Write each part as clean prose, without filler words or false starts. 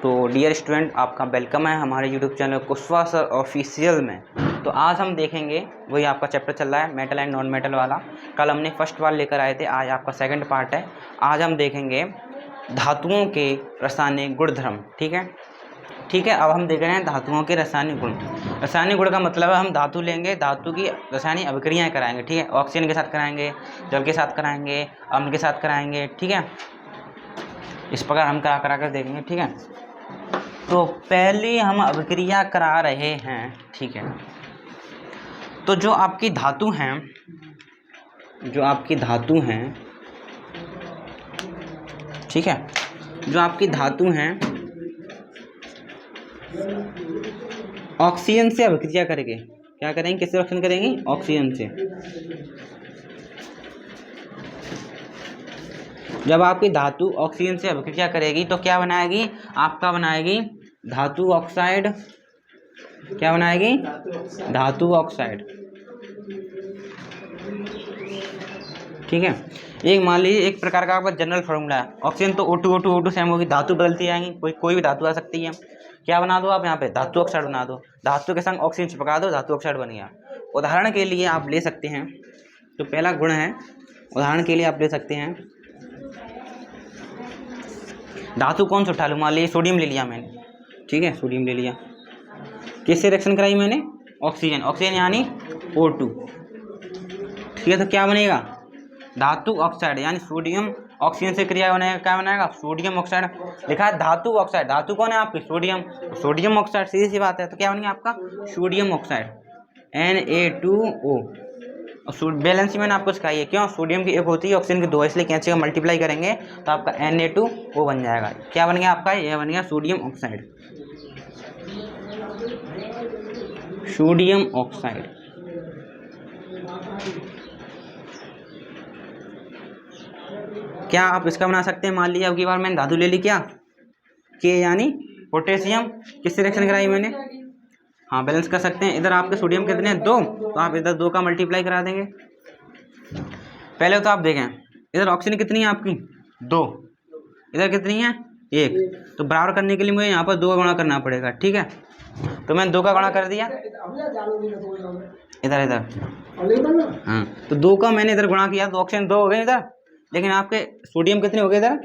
तो dear student, आपका welcome है हमारे YouTube channel Kushwaha sir official में। तो आज हम देखेंगे, वही आपका चैप्टर चल रहा है मेटल एंड नॉन मेटल वाला। कल हमने फर्स्ट पार्ट लेकर आए थे, आज आपका सेकंड पार्ट है। आज हम देखेंगे धातुओं के रासायनिक गुणधर्म। ठीक है, अब हम देख रहे हैं धातुओं के रासायनिक गुण। रासायनिक गुण का मतलब है हम धातु लेंगे, धातु की रासायनिक अभिक्रियाएँ कराएंगे। ठीक है, ऑक्सीजन के साथ कराएंगे, जल के साथ कराएंगे, अम्ल के साथ कराएंगे। ठीक है, इस प्रकार हम करा कर देखेंगे। ठीक है, तो पहले हम अभिक्रिया करा रहे हैं। ठीक है, तो जो आपकी धातु हैं, ठीक है, जो आपकी धातु हैं ऑक्सीजन से अभिक्रिया करेंगे। क्या करेंगे, किससे रिएक्शन करेंगी? ऑक्सीजन से। जब आपकी धातु ऑक्सीजन से अभिक्रिया करेगी तो क्या बनाएगी? आपका बनाएगी धातु ऑक्साइड। क्या बनाएगी? धातु ऑक्साइड। ठीक है, एक मान लीजिए एक प्रकार का आपका जनरल फार्मूला है। ऑक्सीजन तो O2 सेम होगी, धातु बदलती जाएंगी, कोई भी धातु आ सकती है। क्या बना दो आप यहाँ पे? धातु ऑक्साइड बना दो। धातु के संग ऑक्सीजन चिपका दो, धातु ऑक्साइड बन गया। उदाहरण के लिए आप ले सकते हैं, तो पहला गुण है, उदाहरण के लिए आप ले सकते हैं धातु कौन सा उठा लूँ? मान लीजिए सोडियम ले लिया मैंने। ठीक है, सोडियम ले लिया, किससे रिएक्शन कराई मैंने? ऑक्सीजन यानी O2। ठीक है, तो क्या बनेगा? धातु ऑक्साइड यानी सोडियम ऑक्सीजन से क्रिया बनेगा। क्या बनाएगा? Sodium oxide. लिखा है धातु ऑक्साइड, धातु कौन है आपकी? सोडियम ऑक्साइड, सीधी सी बात है। तो क्या बन गया आपका? Sodium oxide Na2O। और बैलेंस मैंने आपको सिखाई है, क्यों? सोडियम की एक होती है, ऑक्सीजन की दो, इसलिए कैंची का मल्टीप्लाई करेंगे तो आपका Na2O बन जाएगा। क्या बन गया आपका? यह बन गया सोडियम ऑक्साइड। Sodium oxide. क्या आप इसका बना सकते हैं? मान लीजिए अब की बार मैंने धातु ले ली, क्या के यानी पोटेशियम, किससे रिएक्शन कराई मैंने? हाँ, बैलेंस कर सकते हैं। इधर आपके सोडियम कितने हैं? 2, तो आप इधर 2 का मल्टीप्लाई करा देंगे। पहले तो आप देखें, इधर ऑक्सीजन कितनी है आपकी? 2, इधर कितनी है? 1। तो बराबर करने के लिए मुझे यहाँ पर 2 का गुणा करना पड़ेगा। ठीक है, तो मैंने 2 का गुणा कर दिया इधर। हाँ, तो 2 का मैंने इधर गुणा किया तो ऑक्सीजन 2 हो गए इधर, लेकिन आपके सोडियम कितने हो गए इधर?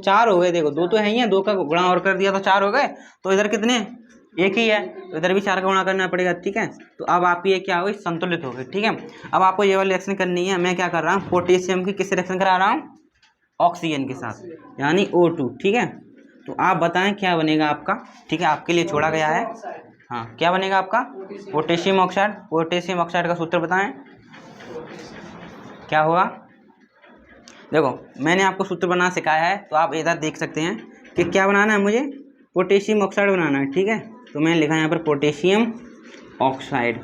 4 हो गए। देखो 2 तो है ही है, 2 का गुणा और कर दिया तो 4 हो गए। तो इधर कितने? 1 ही है, तो इधर भी 4 का गुणा करना पड़ेगा। ठीक है, तो अब आपकी ये क्या हो गई? संतुलित हो गई। ठीक है, अब आपको ये वाली रिएक्शन करनी है। मैं क्या कर रहा हूँ? पोटेशियम की किससे रिएक्शन करा रहा हूँ? ऑक्सीजन के साथ, यानी O2। ठीक है, तो आप बताएं क्या बनेगा आपका? ठीक है, आपके लिए छोड़ा गया है। हाँ, क्या बनेगा आपका? Potassium oxide. पोटेशियम ऑक्साइड का सूत्र बताएं क्या होगा? देखो मैंने आपको सूत्र बनाना सिखाया है, तो आप इधर देख सकते हैं कि क्या बनाना है मुझे? पोटेशियम ऑक्साइड बनाना है। ठीक है, तो मैंने लिखा है यहाँ पर पोटेशियम ऑक्साइड।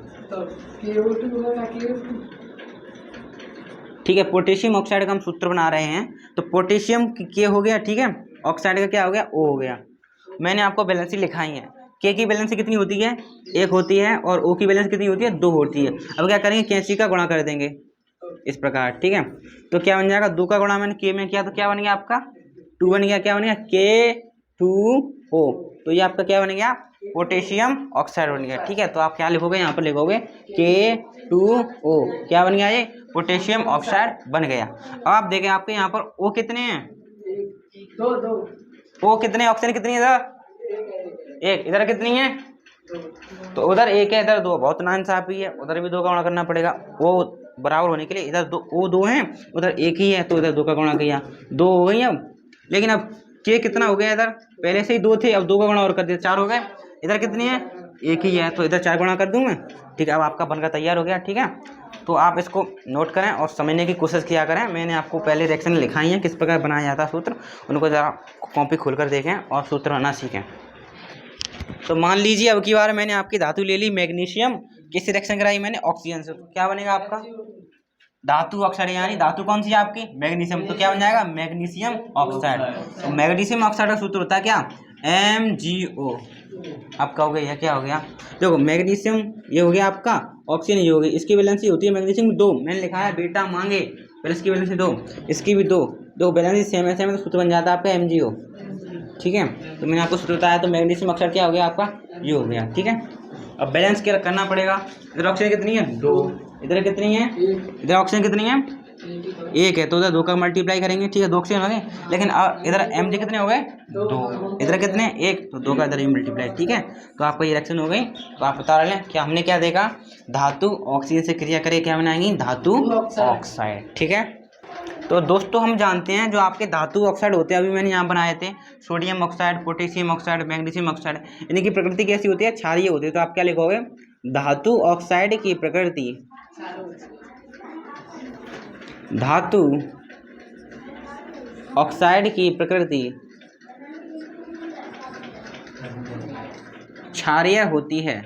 ठीक है, पोटेशियम ऑक्साइड का हम सूत्र बना रहे हैं। तो पोटेशियम के हो गया, ठीक है, ऑक्साइड का क्या हो गया? O हो गया। मैंने आपको बैलेंसी लिखाई है। के की बैलेंसी कितनी होती है? 1 होती है, और O की बैलेंसी कितनी होती है? 2 होती है। अब क्या करेंगे? कैंची का गुणा कर देंगे इस प्रकार। ठीक है, तो क्या बन जाएगा? 2 का गुणा मैंने के में किया तो क्या बन गया आपका? 2 बन गया। क्या बन गया? K2O। तो ये आपका क्या बन गया? पोटेशियम ऑक्साइड बन गया। ठीक है, तो आप क्या लिखोगे? यहाँ पर लिखोगे K2O। क्या बन गया? ये पोटेशियम ऑक्साइड बन गया। अब आप देखें आपके यहाँ पर O कितने हैं? 2। O कितने? ऑक्सीजन कितनी है इधर? 1। इधर कितनी है? तो उधर 1 है, इधर 2। बहुत नाइंसाफी है, उधर भी 2 का गुणा करना पड़ेगा। वो बराबर होने के लिए इधर 2 हैं, उधर 1 ही है, तो इधर 2 का गुणा किया, 2 हो गई अब। लेकिन अब के कितना हो गया? इधर पहले से ही 2 थे, अब 2 का गुणा और कर दिया, 4 हो गए। इधर कितनी है? 1 ही है, तो इधर 4 गुणा कर दूँ मैं। ठीक है, अब आपका बनकर तैयार हो गया। ठीक है, तो आप इसको नोट करें और समझने की कोशिश किया करें। मैंने आपको पहले रिएक्शन लिखाई है, किस प्रकार बनाया जाता है सूत्र, उनको ज़रा कॉपी खोल कर देखें और सूत्र बनाना सीखें। तो मान लीजिए अब की बार मैंने आपकी धातु ले ली मैग्नीशियम, किससे रिएक्शन कराई मैंने? ऑक्सीजन से। तो क्या बनेगा आपका? धातु ऑक्साइड, यानी धातु कौन सी है आपकी? मैग्नीशियम। तो क्या बन जाएगा? Magnesium oxide. तो मैग्नीशियम ऑक्साइड का सूत्र होता है क्या? MgO। आपका हो गया, क्या हो गया? देखो मैग्नीशियम ये हो गया आपका, ऑक्सीजन ये हो गई, इसकी वैलेंसी होती है मैग्नीशियम 2। मैंने लिखा है बेटा मांगे, पहले इसकी वैलेंसी 2, इसकी भी 2, बैलेंसी सेम है, तो सूत्र बन जाता है आपका MgO। ठीक है। तो मैंने आपको शुरू बताया, तो मैग्नीशियम ऑक्साइड क्या हो गया आपका, ये हो गया। ठीक है, अब बैलेंस क्या करना पड़ेगा। इधर ऑक्सीजन कितनी है 2, इधर कितनी है, इधर ऑक्सीजन कितनी है 1 है, तो उधर 2 का मल्टीप्लाई करेंगे। ठीक है, 2 ऑक्सीजन हो गए, लेकिन इधर Mg कितने हो गए 2, इधर कितने 1, तो 2 का इधर मल्टीप्लाई। ठीक है, तो आपको ये रिएक्शन हो गई। तो आप बता रहे हैं क्या हमने क्या देखा, धातु ऑक्सीजन से क्रिया करे क्या बनाएंगी, धातु ऑक्साइड। ठीक है, तो दोस्तों हम जानते हैं जो आपके धातु ऑक्साइड होते हैं, अभी मैंने यहाँ बनाए थे sodium oxide, potassium oxide, magnesium oxide, इनकी प्रकृति कैसी होती है, क्षारीय होती है। तो आप क्या लिखोगे, धातु ऑक्साइड की प्रकृति, धातु ऑक्साइड की प्रकृति क्षारीय होती है।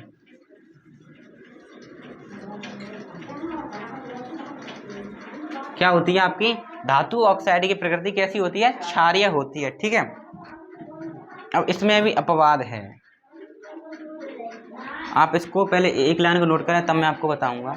क्या होती है आपकी, धातु ऑक्साइड की प्रकृति कैसी होती है, क्षारीय होती है। ठीक है, अब इसमें भी अपवाद है, आप इसको पहले एक लाइन को नोट करें तब मैं आपको बताऊंगा।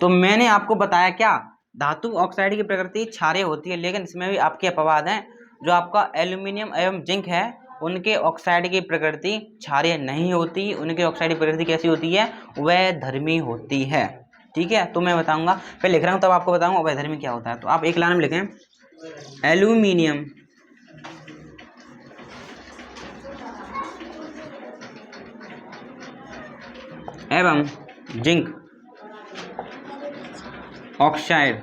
तो मैंने आपको बताया क्या, धातु ऑक्साइड की प्रकृति क्षारीय होती है, लेकिन इसमें भी आपके अपवाद हैं। जो आपका एल्यूमिनियम एवं जिंक है, उनके ऑक्साइड की प्रकृति क्षारीय नहीं होती, उनके ऑक्साइड की प्रकृति कैसी होती है, वह धर्मी होती है। ठीक है, तो मैं बताऊंगा, पहले लिख रहा हूं तब आपको बताऊंगा वह धर्मी क्या होता है। तो आप एक लाइन में लिखें, एल्यूमिनियम एवं जिंक ऑक्साइड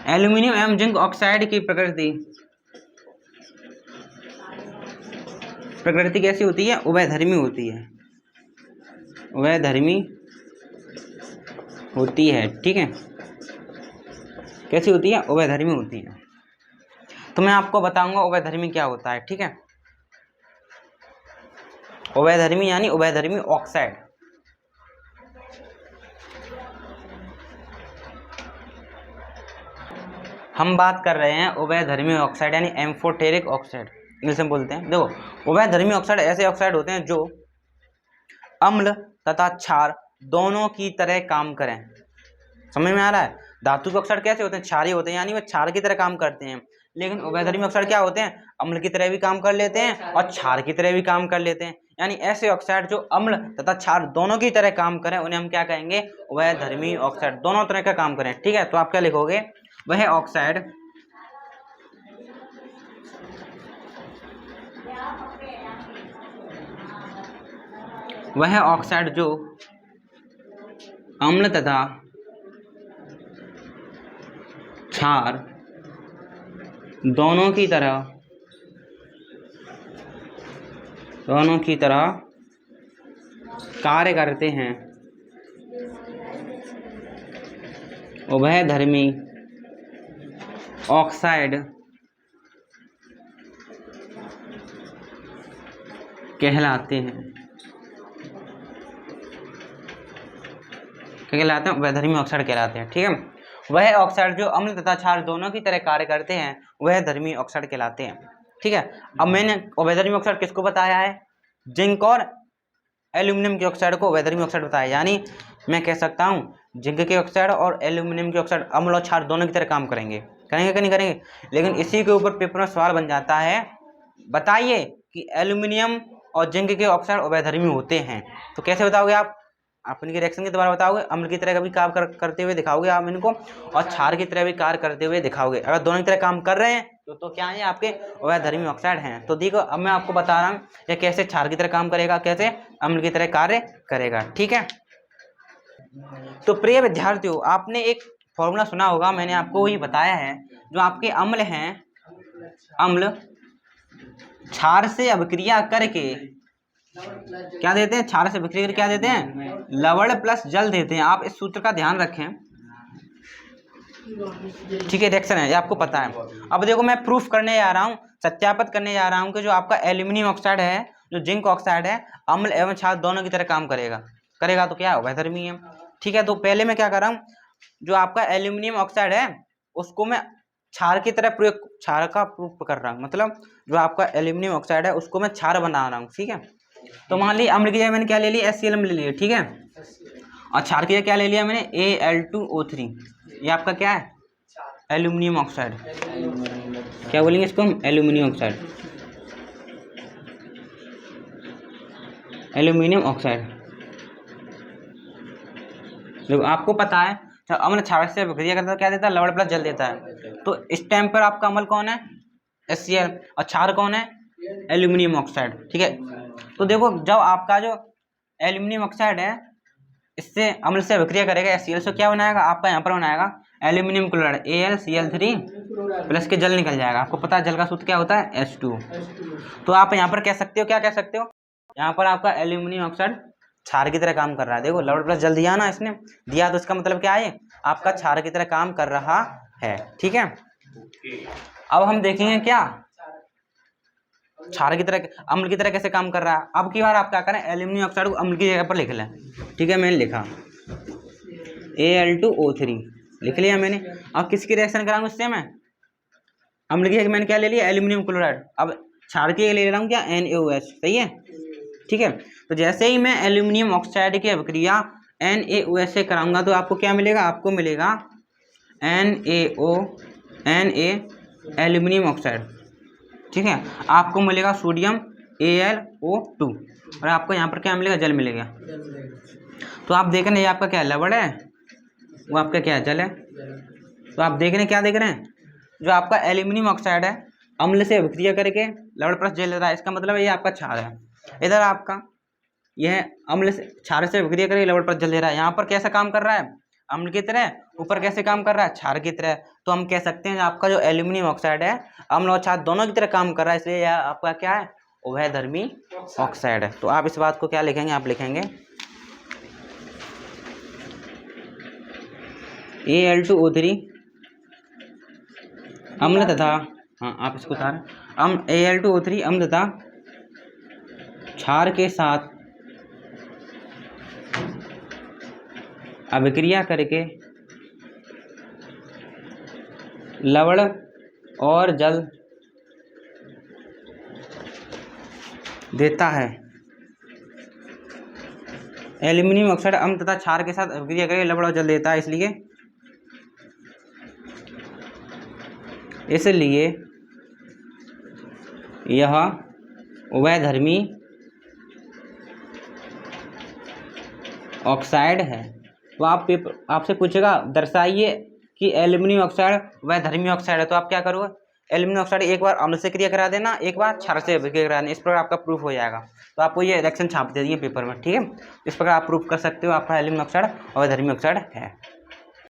एल्यूमिनियम एवं जिंक ऑक्साइड की प्रकृति कैसी होती है, उभयधर्मी होती है, उभयधर्मी होती है। ठीक है, कैसी होती है, उभयधर्मी होती है। तो मैं आपको बताऊंगा उभयधर्मी क्या होता है। ठीक है, उभयधर्मी यानी उभयधर्मी ऑक्साइड। हम बात कर रहे हैं उभयधर्मी ऑक्साइड यानी एम्फोटेरिक ऑक्साइड, इंग्लिश में बोलते हैं। देखो, उभयधर्मी ऑक्साइड ऐसे ऑक्साइड होते हैं जो अम्ल तथा क्षार दोनों की तरह काम करें। समझ में आ रहा है, धातु के ऑक्साइड कैसे होते हैं, क्षारीय होते हैं, यानी वो क्षार की तरह काम करते हैं। लेकिन उभयधर्मी ऑक्साइड क्या होते हैं, अम्ल की तरह भी काम कर लेते हैं और क्षार की तरह भी काम कर लेते हैं। यानी ऐसे ऑक्साइड जो अम्ल तथा क्षार दोनों की तरह काम करें, उन्हें हम क्या कहेंगे, उभयधर्मी ऑक्साइड, दोनों तरह का काम करें। ठीक है, तो आप क्या लिखोगे, वह ऑक्साइड जो अम्ल तथा क्षार दोनों की तरह कार्य करते हैं, उभयधर्मी ऑक्साइड कहलाते हैं। क्या कहलाते हैं, उभयधर्मी ऑक्साइड कहलाते हैं। ठीक है, वह ऑक्साइड जो अम्ल तथा क्षार दोनों की तरह कार्य करते हैं, वह धर्मी ऑक्साइड कहलाते हैं। ठीक है, अब मैंने उभयधर्मी ऑक्साइड किसको बताया है, जिंक और एल्यूमिनियम के ऑक्साइड को उभयधर्मी ऑक्साइड बताया। यानी मैं कह सकता हूँ जिंक के ऑक्साइड और एल्यूमिनियम के ऑक्साइड अम्ल और क्षार दोनों की तरह काम करेंगे, करेंगे कि नहीं करेंगे। लेकिन इसी के ऊपर पेपर में सवाल बन जाता है, बताइए कि एल्यूमिनियम और जिंक के ऑक्साइड उभयधर्मी होते हैं, तो कैसे बताओगे आप इनके रिएक्शन के द्वारा बताओगे, अम्ल की तरह का भी काम करते हुए दिखाओगे आप इनको, और क्षार की तरह भी कार्य करते हुए दिखाओगे। अगर दोनों की तरह काम कर रहे हैं तो क्या है, आपके उभयधर्मी ऑक्साइड हैं। तो देखो, अब मैं आपको बता रहा हूँ ये कैसे क्षार की तरह काम करेगा, कैसे अम्ल की तरह कार्य करेगा। ठीक है, तो प्रिय विद्यार्थियों, आपने एक फॉर्मूला सुना होगा, मैंने आपको वही बताया है। जो आपके अम्ल हैं, अम्ल क्षार से अभिक्रिया करके क्या देते हैं, क्षार से अभिक्रिया करके क्या देते हैं, लवण प्लस जल देते हैं। आप इस सूत्र का ध्यान रखें। ठीक है, रिएक्शन है, ये आपको पता है। अब देखो, मैं प्रूफ करने जा रहा हूँ, सत्यापित करने जा रहा हूँ कि जो आपका एल्यूमिनियम ऑक्साइड है, जो जिंक ऑक्साइड है, अम्ल एवं क्षार दोनों की तरह काम करेगा तो क्या होगा, धर्मी है। ठीक है, तो पहले मैं क्या कर रहा हूँ, जो आपका एल्यूमिनियम ऑक्साइड है उसको मैं क्षार की तरह क्षार का प्रूफ कर रहा हूँ। मतलब जो आपका एल्यूमिनियम ऑक्साइड है उसको मैं क्षार बना रहा हूँ। ठीक है, तो मान ली अम्ल की जगह मैंने क्या ले लिया, HCl ले लिया। ठीक है, और क्षार की जगह क्या ले लिया मैंने, Al2O3। ये आपका क्या है, एल्यूमिनियम ऑक्साइड। क्या बोलेंगे इसको हम? Aluminium oxide, aluminium oxide. जब आपको पता है जब अम्ल क्षारक से अभिक्रिया करता है क्या देता है? लवण प्लस जल देता है। तो इस टाइम पर आपका अम्ल कौन है? HCl, और क्षार कौन है? Aluminium oxide. ठीक है, तो देखो जब आपका जो एल्यूमिनियम ऑक्साइड है इससे अम्ल से अभिक्रिया करेगा HCl से क्या बनाएगा? आपका यहाँ पर बनाएगा एल्यूमिनियम क्लोराइड AlCl3 प्लस के जल निकल जाएगा। आपको पता है जल का सूत्र क्या होता है? H2। तो आप यहाँ पर कह सकते हो, क्या कह सकते हो? यहाँ पर आपका एल्यूमिनियम ऑक्साइड क्षार की तरह काम कर रहा है। देखो लवण प्लस जल दिया ना इसने, दिया तो इसका मतलब क्या है? आपका क्षार की तरह काम कर रहा है। ठीक है, अब हम देखेंगे क्या क्षार की तरह अम्ल की तरह कैसे काम कर रहा है। अब की बार आप क्या करें? एल्यूमिनियम ऑक्साइड को अम्ल की जगह पर लिख लें। ठीक है, मैंने लिखा Al2O3 लिख लिया मैंने। अब किसकी रिएक्शन कराऊंगा इससे मैं? अम्ल की जगह मैंने क्या ले लिया? Aluminium chloride. अब क्षार की ले रहा हूँ क्या? NaOH। सही है, ठीक है। तो जैसे ही मैं एल्यूमिनियम ऑक्साइड की अभिक्रिया NaOH से कराऊंगा तो आपको क्या मिलेगा? आपको मिलेगा Na एल्यूमिनियम ऑक्साइड। ठीक है, आपको मिलेगा सोडियम AlO2 और आपको यहाँ पर क्या मिलेगा? जल मिलेगा। तो आप देख रहे हैं ये आपका क्या लवण है, वो आपका क्या है? जल है। तो आप देख रहे हैं क्या देख रहे हैं? जो आपका एल्यूमिनियम ऑक्साइड है अम्ल से अभिक्रिया करके लवण प्लस जल ले रहा है, इसका मतलब है ये आपका क्षार है। इधर आपका यह अम्ल से क्षार से अभिक्रिया करके लवण प्लस जल ले रहा है। यहाँ पर कैसा काम कर रहा है? अम्ल की तरह। ऊपर कैसे काम कर रहा है? क्षार की तरह। तो हम कह सकते हैं आपका जो एल्यूमिनियम ऑक्साइड है अम्ल और क्षार दोनों की तरह काम कर रहा है, इसलिए यह आपका क्या है? उभयधर्मी ऑक्साइड है। तो आप इस बात को क्या लिखेंगे? आप लिखेंगे Al2O3 अम्ल तथा, हाँ आप इसको उतारें, Al2O3 अम्ल तथा क्षार के साथ अभिक्रिया करके लवण और जल देता है। एल्यूमिनियम ऑक्साइड अम्ल तथा क्षार के साथ अभिक्रिया करके लवण और जल देता है, इसलिए यह उभयधर्मी ऑक्साइड है। तो आप आपसे पूछेगा दर्शाइए कि एल्यूमिनियम ऑक्साइड उभयधर्मी ऑक्साइड है, तो आप क्या करोगे? एल्यूमिनियम ऑक्साइड एक बार अम्ल से क्रिया करा देना, एक बार क्षार से क्रिया करा देना, इस प्रकार आपका प्रूफ हो जाएगा। तो आपको ये रिएक्शन छाप दे दिए पेपर में। ठीक है, इस प्रकार आप प्रूफ कर सकते हो आपका एल्यूमिनियम ऑक्साइड उभयधर्मी ऑक्साइड है।